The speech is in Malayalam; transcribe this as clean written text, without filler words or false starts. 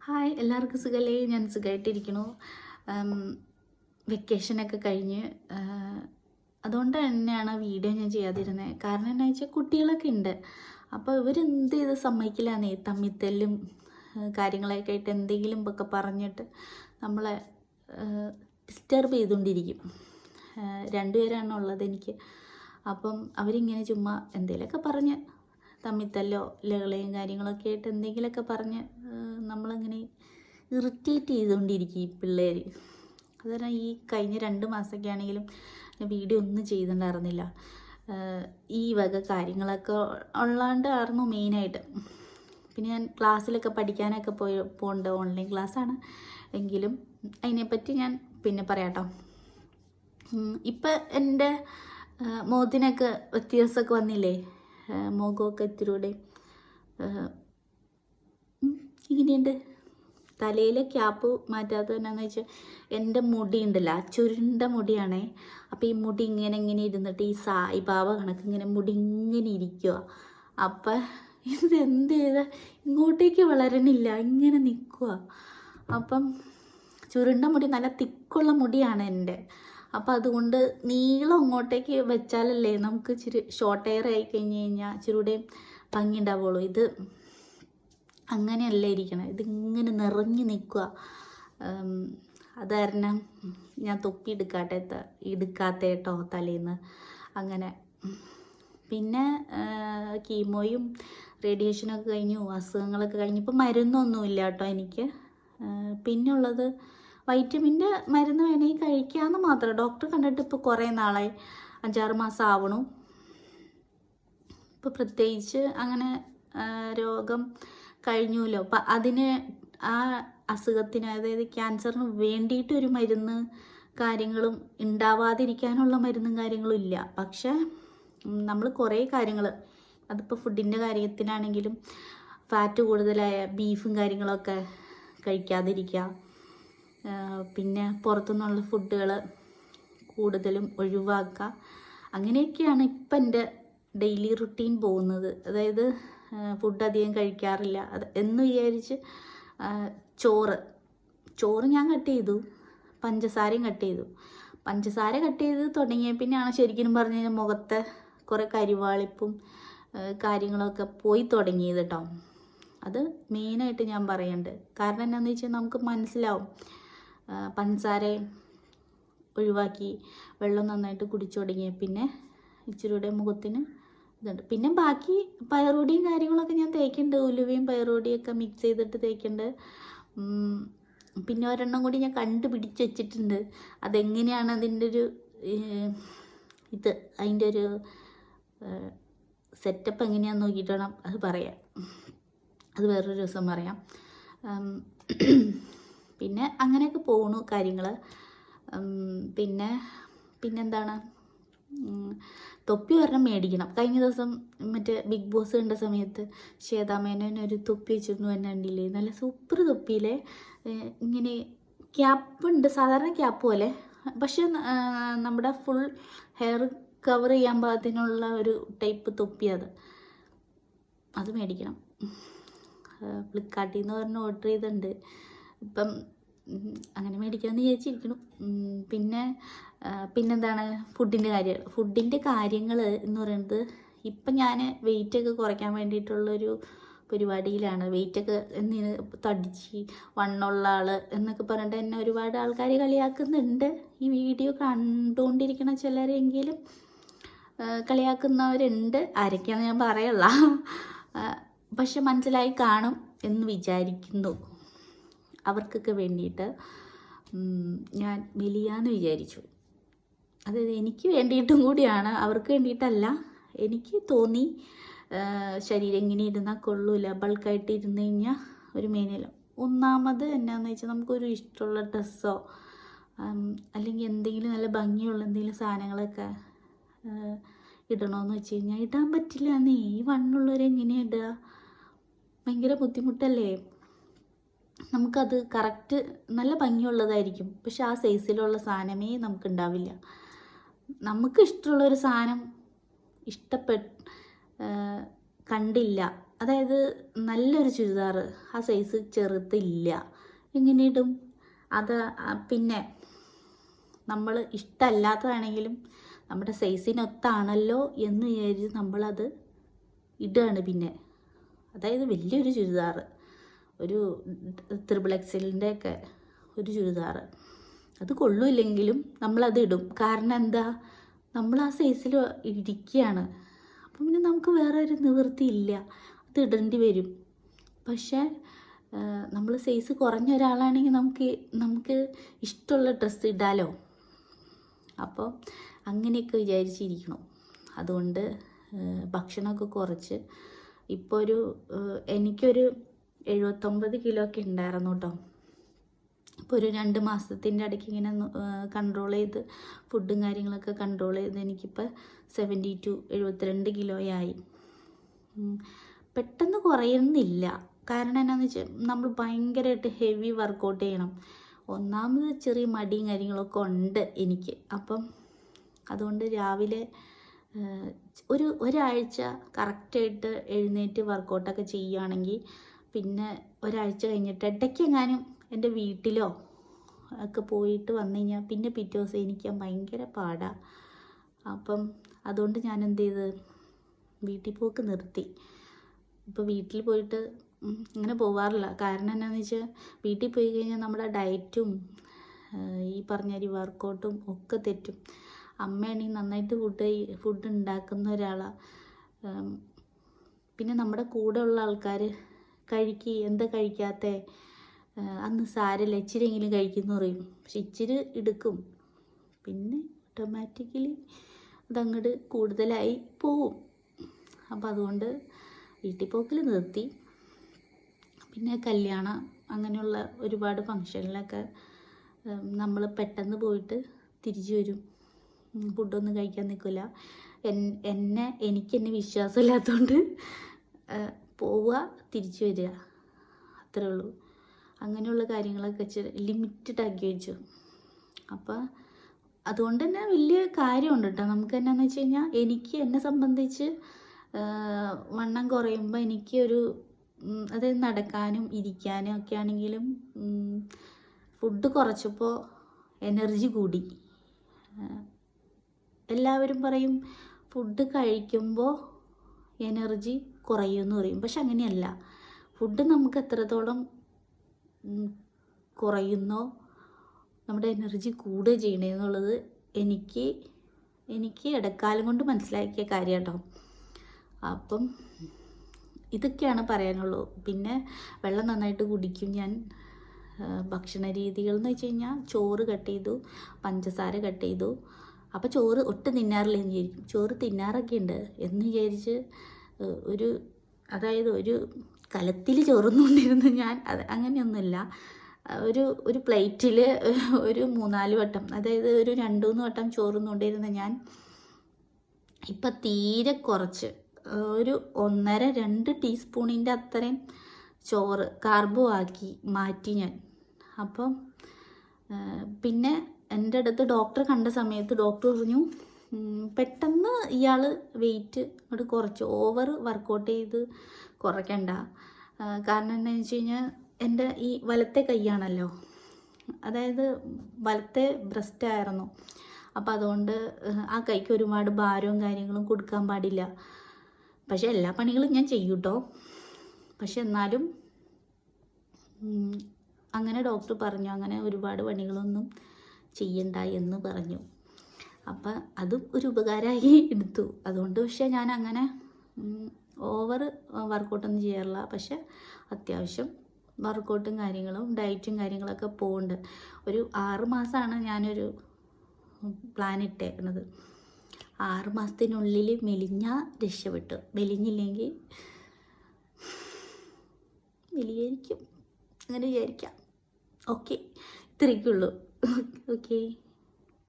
ഹായ്, എല്ലാവർക്കും സുഖമല്ലേ? ഞാൻ സുഖമായിട്ടിരിക്കണു. വെക്കേഷനൊക്കെ കഴിഞ്ഞ് അതുകൊണ്ട് തന്നെയാണ് വീഡിയോ ഞാൻ ചെയ്യാതിരുന്നത്. കാരണം എന്താ വെച്ചാൽ കുട്ടികളൊക്കെ ഉണ്ട്. അപ്പോൾ ഇവരെന്ത് ചെയ്ത് സമ്മതിക്കില്ലാന്നേ, തമ്മിത്തല്ലും കാര്യങ്ങളൊക്കെ ആയിട്ട് എന്തെങ്കിലും ഒക്കെ പറഞ്ഞിട്ട് നമ്മളെ ഡിസ്റ്റർബ് ചെയ്തുകൊണ്ടിരിക്കും. രണ്ടുപേരാണ് ഉള്ളത് എനിക്ക്. അപ്പം അവരിങ്ങനെ ചുമ്മാ എന്തെങ്കിലുമൊക്കെ പറഞ്ഞ് തമ്മിത്തല്ലോ ലഹളയും കാര്യങ്ങളൊക്കെ ആയിട്ട് എന്തെങ്കിലുമൊക്കെ പറഞ്ഞ് നമ്മളങ്ങനെ ഇറിറ്റേറ്റ് ചെയ്തുകൊണ്ടിരിക്കും ഈ പിള്ളേർ. അതുകാരണം ഈ കഴിഞ്ഞ 2 മാസമൊക്കെ ആണെങ്കിലും വീഡിയോ ഒന്നും ചെയ്തിട്ടുണ്ടായിരുന്നില്ല. ഈ വക കാര്യങ്ങളൊക്കെ ഉള്ളാണ്ടായിരുന്നു മെയിനായിട്ട്. പിന്നെ ഞാൻ ക്ലാസ്സിലൊക്കെ പഠിക്കാനൊക്കെ പോകുന്നുണ്ട്. ഓൺലൈൻ ക്ലാസ്സാണ് എങ്കിലും അതിനെപ്പറ്റി ഞാൻ പിന്നെ പറയാം കേട്ടോ. ഇപ്പം എൻ്റെ മുഖത്തിനൊക്കെ വ്യത്യാസമൊക്കെ വന്നില്ലേ? മുഖമൊക്കെ ഇത്തിരിയുടെ ഇങ്ങനെയുണ്ട്. തലയിലെ ക്യാപ്പ് മാറ്റാത്തത് എന്നാന്ന് വെച്ചാൽ എൻ്റെ മുടി ഉണ്ടല്ലോ, ചുരുണ്ട മുടിയാണേ. അപ്പോൾ ഈ മുടി ഇങ്ങനെ ഇരുന്നിട്ട് ഈ സായിബാബ കണക്ക് ഇങ്ങനെ മുടി ഇങ്ങനെ ഇരിക്കുക. അപ്പം ഇതെന്ത് ചെയ്താൽ ഇങ്ങോട്ടേക്ക് വളരണില്ല, ഇങ്ങനെ നിൽക്കുക. അപ്പം ചുരുണ്ട മുടി, നല്ല തിക്കുള്ള മുടിയാണ് എൻ്റെ. അപ്പം അതുകൊണ്ട് നീളം അങ്ങോട്ടേക്ക് വെച്ചാലല്ലേ നമുക്ക് ഇച്ചിരി ഷോർട്ട് ഹെയർ ആയി കഴിഞ്ഞ് കഴിഞ്ഞാൽ ഇച്ചിരികൂടെയും ഭംഗി ഉണ്ടാവുള്ളൂ. ഇത് അങ്ങനെയല്ല ഇരിക്കണം, ഇതിങ്ങനെ നിറഞ്ഞു നിൽക്കുക. അത് കാരണം ഞാൻ തൊപ്പി എടുക്കാത്ത കേട്ടോ തലേന്ന്. അങ്ങനെ പിന്നെ കീമോയും റേഡിയേഷനൊക്കെ കഴിഞ്ഞു, അസുഖങ്ങളൊക്കെ കഴിഞ്ഞു. ഇപ്പം മരുന്നൊന്നുമില്ല കേട്ടോ എനിക്ക്. പിന്നെ ഉള്ളത് വൈറ്റമിൻ്റെ മരുന്ന് വേണമെങ്കിൽ കഴിക്കാമെന്ന് മാത്രം. ഡോക്ടർ കണ്ടിട്ട് ഇപ്പോൾ കുറേ നാളായി, 5-6 മാസം ആവണു. ഇപ്പോൾ പ്രത്യേകിച്ച് അങ്ങനെ രോഗം കഴിഞ്ഞുല്ലോ. അപ്പം അതിന് ആ അസുഖത്തിന്, അതായത് ക്യാൻസറിന് വേണ്ടിയിട്ടൊരു മരുന്ന് കാര്യങ്ങളും ഉണ്ടാവാതിരിക്കാനുള്ള മരുന്നും കാര്യങ്ങളും ഇല്ല. പക്ഷേ നമ്മൾ കുറേ കാര്യങ്ങൾ, അതിപ്പോൾ ഫുഡിൻ്റെ കാര്യത്തിനാണെങ്കിലും ഫാറ്റ് കൂടുതലായ ബീഫും കാര്യങ്ങളൊക്കെ കഴിക്കാതിരിക്കുക. പിന്നെ പുറത്തുനിന്നുള്ള ഫുഡുകൾ കൂടുതലും ഒഴിവാക്കുക. അങ്ങനെയൊക്കെയാണ് ഇപ്പം എൻ്റെ ഡെയിലി റുട്ടീൻ പോകുന്നത്. അതായത് ഫുഡ് അധികം കഴിക്കാറില്ല എന്ന് വിചാരിച്ച് ചോറ് ഞാൻ കട്ട് ചെയ്തു, പഞ്ചസാരയും കട്ട് ചെയ്തു. പഞ്ചസാര കട്ട് ചെയ്ത് തുടങ്ങിയ പിന്നെയാണ് ശരിക്കും പറഞ്ഞു കഴിഞ്ഞാൽ മുഖത്തെ കുറേ കരിവാളിപ്പും കാര്യങ്ങളൊക്കെ പോയി തുടങ്ങിയത് കേട്ടോ. അത് മെയിനായിട്ട് ഞാൻ പറയുന്നുണ്ട്. കാരണം എന്താണെന്ന് വെച്ചാൽ നമുക്ക് മനസ്സിലാവും. പഞ്ചസാര ഒഴിവാക്കി വെള്ളം നന്നായിട്ട് കുടിച്ചു തുടങ്ങിയ പിന്നെ ഇച്ചിരിയുടെ മുഖത്തിന് ഇതുണ്ട്. പിന്നെ ബാക്കി പയറുപൊടിയും കാര്യങ്ങളൊക്കെ ഞാൻ തേക്കുന്നുണ്ട്. ഉലുവയും പയറുപൊടിയൊക്കെ മിക്സ് ചെയ്തിട്ട് തേക്കുന്നുണ്ട്. പിന്നെ ഒരെണ്ണം കൂടി ഞാൻ കണ്ടുപിടിച്ച് വെച്ചിട്ടുണ്ട്. അതെങ്ങനെയാണ് അതിൻ്റെ ഒരു അതിൻ്റെ ഒരു സെറ്റപ്പ് എങ്ങനെയാണെന്ന് നോക്കിയിട്ട് വേണം അത് പറയാം. അത് വേറൊരു ദിവസം പറയാം. പിന്നെ അങ്ങനെയൊക്കെ പോണു കാര്യങ്ങൾ. പിന്നെന്താണ്, തൊപ്പി ഒരെണ്ണം മേടിക്കണം. കഴിഞ്ഞ ദിവസം മറ്റേ ബിഗ് ബോസ് കണ്ട സമയത്ത് ശ്വേതാമേനോന് ഒരു തൊപ്പി വെച്ചിരുന്നു എന്നെ കണ്ടില്ലേ? നല്ല സൂപ്പർ തൊപ്പിയിലെ ഇങ്ങനെ ക്യാപ്പ് ഉണ്ട്, സാധാരണ ക്യാപ്പ് പോലെ. പക്ഷെ നമ്മുടെ ഫുൾ ഹെയർ കവർ ചെയ്യാൻ പാകത്തിനുള്ള ഒരു ടൈപ്പ് തൊപ്പി. അത് മേടിക്കണം. ഫ്ലിപ്കാർട്ടിൽ നിന്ന് ഒരെണ്ണം ഓർഡർ ചെയ്തിട്ടുണ്ട്. ഇപ്പം അങ്ങനെ മേടിക്കാമെന്ന് വിചാരിച്ചിരിക്കണം. പിന്നെന്താണ്, ഫുഡിൻ്റെ കാര്യങ്ങൾ എന്ന് പറയുന്നത്, ഇപ്പം ഞാൻ വെയിറ്റൊക്കെ കുറയ്ക്കാൻ വേണ്ടിയിട്ടുള്ളൊരു പരിപാടിയിലാണ്. വെയിറ്റൊക്കെ തടിച്ച് വണ്ണമുള്ള ആൾ എന്നൊക്കെ പറഞ്ഞിട്ട് എന്നെ ഒരുപാട് ആൾക്കാർ കളിയാക്കുന്നുണ്ട്. ഈ വീഡിയോ കണ്ടുകൊണ്ടിരിക്കണ ചിലരെങ്കിലും കളിയാക്കുന്നവരുണ്ട്. ആരൊക്കെയാണെന്ന് ഞാൻ പറയല്ല. പക്ഷെ മനസ്സിലായി കാണും എന്ന് വിചാരിക്കുന്നു. അവർക്കൊക്കെ വേണ്ടിയിട്ട് ഞാൻ മെലിയാന്ന് വിചാരിച്ചു. അതായത് എനിക്ക് വേണ്ടിയിട്ടും കൂടിയാണ്, അവർക്ക് വേണ്ടിയിട്ടല്ല. എനിക്ക് തോന്നി ശരീരം ഇങ്ങനെ ഇരുന്നാൽ കൊള്ളൂല, ബൾക്കായിട്ട് ഇരുന്ന് കഴിഞ്ഞാൽ ഒരു മേനില. ഒന്നാമത് എന്നാന്ന് വെച്ചാൽ നമുക്കൊരു ഇഷ്ടമുള്ള ഡ്രസ്സോ അല്ലെങ്കിൽ എന്തെങ്കിലും നല്ല ഭംഗിയുള്ള എന്തെങ്കിലും സാധനങ്ങളൊക്കെ ഇടണമെന്ന് വെച്ച് കഴിഞ്ഞാൽ ഇടാൻ പറ്റില്ല. ഈ വണ്ണുള്ളവരെങ്ങനെയാണ് ഇടുക? ഭയങ്കര ബുദ്ധിമുട്ടല്ലേ? നമുക്കത് കറക്റ്റ് നല്ല ഭംഗിയുള്ളതായിരിക്കും, പക്ഷെ ആ സൈസിലുള്ള സാധനമേ നമുക്കുണ്ടാവില്ല. നമുക്ക് ഇഷ്ടമുള്ളൊരു സാധനം കണ്ടില്ല അതായത് നല്ലൊരു ചുരിദാർ ആ സൈസ് ചെറുതില്ല, എങ്ങനെ ഇടും? അത് പിന്നെ നമ്മൾ ഇഷ്ടമല്ലാത്തതാണെങ്കിലും നമ്മുടെ സൈസിനൊത്താണല്ലോ എന്ന് വിചാരിച്ച് നമ്മളത് ഇടുകയാണ്. പിന്നെ അതായത് വലിയൊരു ചുരിദാർ, ഒരു XXL ഒക്കെ ഒരു ചുരിദാർ, അത് കൊള്ളില്ലെങ്കിലും നമ്മളത് ഇടും. കാരണം എന്താ, നമ്മൾ ആ സൈസിൽ ഇരിക്കുകയാണ്. അപ്പം പിന്നെ നമുക്ക് വേറെ ഒരു നിവൃത്തിയില്ല, അത് ഇടേണ്ടി വരും. പക്ഷേ നമ്മൾ സൈസ് കുറഞ്ഞ ഒരാളാണെങ്കിൽ നമുക്ക് ഇഷ്ടമുള്ള ഡ്രസ്സ് ഇടാലോ. അപ്പോൾ അങ്ങനെയൊക്കെ വിചാരിച്ചിരിക്കണം. അതുകൊണ്ട് ഭക്ഷണമൊക്കെ കുറച്ച് ഇപ്പോൾ എനിക്കൊരു 79 കിലോ ഒക്കെ ഉണ്ടായിരുന്നു കേട്ടോ. ഇപ്പോൾ ഒരു 2 മാസത്തിൻ്റെ ഇടയ്ക്ക് ഇങ്ങനെ കൺട്രോൾ ചെയ്ത് ഫുഡും കാര്യങ്ങളൊക്കെ കൺട്രോൾ ചെയ്ത് എനിക്കിപ്പോൾ 72 കിലോയായി. പെട്ടെന്ന് കുറയുന്നില്ല. കാരണം എന്നാന്ന് വെച്ചാൽ നമ്മൾ ഭയങ്കരമായിട്ട് ഹെവി വർക്കൗട്ട് ചെയ്യണം. ഒന്നാമത് ചെറിയ മടിയും കാര്യങ്ങളൊക്കെ ഉണ്ട് എനിക്ക്. അപ്പം അതുകൊണ്ട് രാവിലെ ഒരാഴ്ച കറക്റ്റായിട്ട് എഴുന്നേറ്റ് വർക്കൗട്ടൊക്കെ ചെയ്യുകയാണെങ്കിൽ പിന്നെ ഒരാഴ്ച കഴിഞ്ഞിട്ട് ഇടയ്ക്കെങ്ങാനും എൻ്റെ വീട്ടിലോ ഒക്കെ പോയിട്ട് വന്നു കഴിഞ്ഞാൽ പിന്നെ പിറ്റേ ദിവസം എനിക്ക് ഭയങ്കര പാടാണ്. അപ്പം അതുകൊണ്ട് ഞാൻ എന്ത് ചെയ്ത്, വീട്ടിൽ പോക്ക് നിർത്തി. ഇപ്പോൾ വീട്ടിൽ പോയിട്ട് അങ്ങനെ പോവാറില്ല. കാരണം എന്താണെന്ന് വെച്ചാൽ വീട്ടിൽ പോയി കഴിഞ്ഞാൽ നമ്മുടെ ഡയറ്റും ഈ പറഞ്ഞ വർക്കൗട്ടും ഒക്കെ തെറ്റും. അമ്മയാണെങ്കിൽ നന്നായിട്ട് ഫുഡ് ഉണ്ടാക്കുന്ന ഒരാളാണ്. പിന്നെ നമ്മുടെ കൂടെ ഉള്ള ആൾക്കാർ എന്താ കഴിക്കാത്തേ, അന്ന് സാരമില്ല ഇച്ചിരിയെങ്കിലും കഴിക്കുമെന്ന് പറയും. പക്ഷെ ഇച്ചിരി എടുക്കും, പിന്നെ ഓട്ടോമാറ്റിക്കലി അതങ്ങോട്ട് കൂടുതലായി പോവും. അപ്പോൾ അതുകൊണ്ട് വീട്ടിൽ പോക്കൽ നിർത്തി. പിന്നെ കല്യാണം അങ്ങനെയുള്ള ഒരുപാട് ഫങ്ഷനിലൊക്കെ നമ്മൾ പെട്ടെന്ന് പോയിട്ട് തിരിച്ചു വരും. ഫുഡൊന്നും കഴിക്കാൻ നിൽക്കില്ല. എനിക്കെന്നെ വിശ്വാസമില്ലാത്തതുകൊണ്ട് പോവുക, തിരിച്ചു വരിക, അത്രേ ഉള്ളൂ. അങ്ങനെയുള്ള കാര്യങ്ങളൊക്കെ ഇച്ചിരി ലിമിറ്റഡ് ആക്കി വെച്ചു. അപ്പോൾ അതുകൊണ്ട് തന്നെ വലിയ കാര്യമുണ്ട് കേട്ടോ. നമുക്ക് എന്നാന്ന് വെച്ച് കഴിഞ്ഞാൽ എന്നെ സംബന്ധിച്ച് വണ്ണം കുറയുമ്പോൾ എനിക്കൊരു അതായത് നടക്കാനും ഇരിക്കാനും ഒക്കെ ആണെങ്കിലും ഫുഡ് കുറച്ചപ്പോൾ എനർജി കൂടി. എല്ലാവരും പറയും ഫുഡ് കഴിക്കുമ്പോൾ എനർജി കുറയുമെന്ന് പറയും. പക്ഷെ അങ്ങനെയല്ല. ഫുഡ് നമുക്ക് എത്രത്തോളം കുറയുന്നോ നമ്മുടെ എനർജി കൂടുക ചെയ്യണമെന്നുള്ളത് എനിക്ക് ഇടക്കാലം കൊണ്ട് മനസ്സിലാക്കിയ കാര്യം കേട്ടോ. അപ്പം ഇതൊക്കെയാണ് പറയാനുള്ളൂ. പിന്നെ വെള്ളം നന്നായിട്ട് കുടിക്കും ഞാൻ. ഭക്ഷണ രീതികൾ എന്ന് വെച്ച് കഴിഞ്ഞാൽ ചോറ് കട്ട് ചെയ്തു, പഞ്ചസാര കട്ട് ചെയ്തു. അപ്പോൾ ചോറ് ഒട്ടും തിന്നാറില്ല എന്ന് വിചാരിക്കും. ചോറ് തിന്നാറൊക്കെ ഉണ്ട് എന്ന് വിചാരിച്ച് ഒരു കലത്തിൽ ചോറുന്നുകൊണ്ടിരുന്നു ഞാൻ. അങ്ങനെയൊന്നുമില്ല. ഒരു പ്ലേറ്റിൽ ഒരു 3-4 വട്ടം, അതായത് ഒരു 2-3 വട്ടം ചോറുന്നുകൊണ്ടിരുന്ന ഞാൻ ഇപ്പം തീരെ കുറച്ച് ഒരു 1.5-2 ടീസ്പൂണിൻ്റെ അത്രയും ചോറ് കാർബോ ആക്കി മാറ്റി ഞാൻ. അപ്പം പിന്നെ എൻ്റെ അടുത്ത് ഡോക്ടർ കണ്ട സമയത്ത് ഡോക്ടർ പറഞ്ഞു പെട്ടെന്ന് ഇയാൾ വെയിറ്റ് അങ്ങോട്ട് കുറച്ച് ഓവർ വർക്കൗട്ട് ചെയ്ത് കുറയ്ക്കണ്ട. കാരണം എന്താണെന്ന് വെച്ച് കഴിഞ്ഞാൽ എൻ്റെ ഈ വലത്തെ കൈയാണല്ലോ, അതായത് വലത്തെ ബ്രസ്റ്റ് ആയിരുന്നു. അപ്പം അതുകൊണ്ട് ആ കൈക്ക് ഒരുപാട് ഭാരവും കാര്യങ്ങളും കൊടുക്കാൻ പാടില്ല. പക്ഷെ എല്ലാ പണികളും ഞാൻ ചെയ്യും കേട്ടോ. പക്ഷെ എന്നാലും അങ്ങനെ ഡോക്ടർ പറഞ്ഞു അങ്ങനെ ഒരുപാട് പണികളൊന്നും ചെയ്യണ്ട എന്ന് പറഞ്ഞു. അപ്പം അതും ഒരു ഉപകാരമായി എടുത്തു. അതുകൊണ്ട് പക്ഷേ ഞാൻ അങ്ങനെ ഓവർ വർക്കൗട്ടൊന്നും ചെയ്യാറില്ല. പക്ഷെ അത്യാവശ്യം വർക്കൗട്ടും കാര്യങ്ങളും ഡയറ്റും കാര്യങ്ങളൊക്കെ പോകുന്നുണ്ട്. ഒരു 6 മാസമാണ് ഞാനൊരു പ്ലാൻ ഇട്ടേക്കുന്നത്. 6 മാസത്തിനുള്ളിൽ മെലിഞ്ഞാൽ രക്ഷപ്പെട്ടു, മെലിഞ്ഞില്ലെങ്കിൽ മെലിയായിരിക്കും, അങ്ങനെ വിചാരിക്കാം. ഓക്കെ, ഇത്രയൊക്കെയുള്ളൂ. ഓക്കെ.